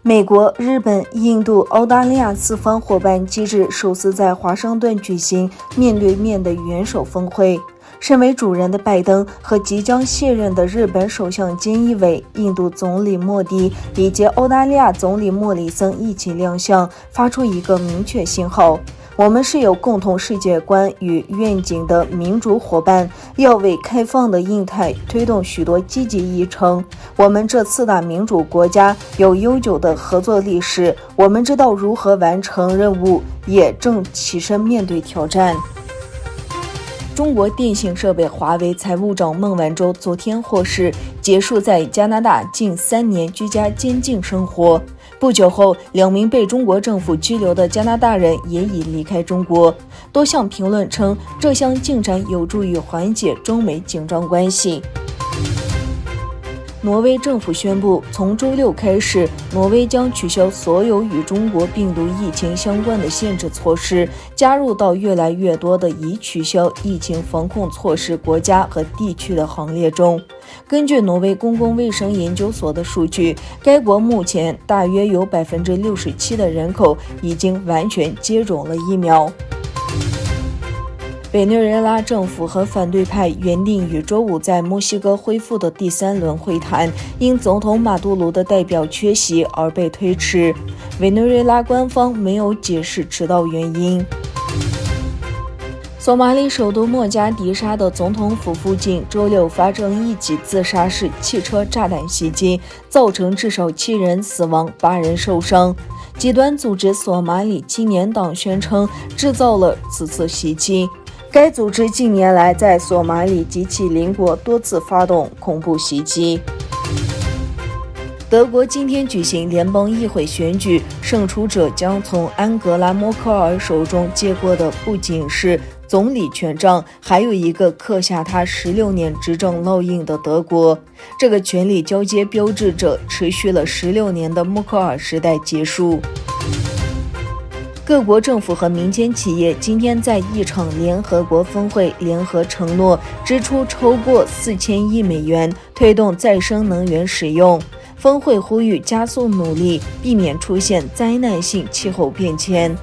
美国、日本、印度、澳大利亚四方伙伴机制首次在华盛顿举行面对面的元首峰会。身为主人的拜登和即将卸任的日本首相菅义伟、印度总理莫迪以及澳大利亚总理莫里森一起亮相，发出一个明确信号：我们是有共同世界观与愿景的民主伙伴，要为开放的印太推动许多积极议程。我们这4大民主国家有悠久的合作历史，我们知道如何完成任务，也正起身面对挑战。中国电信设备华为财务长孟晚舟昨天获释，结束在加拿大近3年居家监禁生活。不久后，2名被中国政府拘留的加拿大人也已离开中国。多项评论称，这项进展有助于缓解中美紧张关系。挪威政府宣布，从周6开始，挪威将取消所有与中国病毒疫情相关的限制措施，加入到越来越多的已取消疫情防控措施国家和地区的行列中。根据挪威公共卫生研究所的数据，该国目前大约有67%的人口已经完全接种了疫苗。委内瑞拉政府和反对派原定于周5在墨西哥恢复的第3轮会谈，因总统马杜罗的代表缺席而被推迟。委内瑞拉官方没有解释迟到原因。索马里首都莫加迪沙的总统府附近周6发生一起自杀式汽车炸弹袭击，造成至少7人死亡，8人受伤。极端组织索马里青年党宣称制造了此次袭击。该组织近年来在索马里及其邻国多次发动恐怖袭击。德国今天举行联邦议会选举，胜出者将从安格拉·默克尔手中接过的不仅是总理权杖，还有一个刻下他16年执政烙印的德国。这个权力交接标志着持续了16年的默克尔时代结束。各国政府和民间企业今天在一场联合国峰会联合承诺支出超过4000亿美元，推动再生能源使用。峰会呼吁加速努力，避免出现灾难性气候变迁。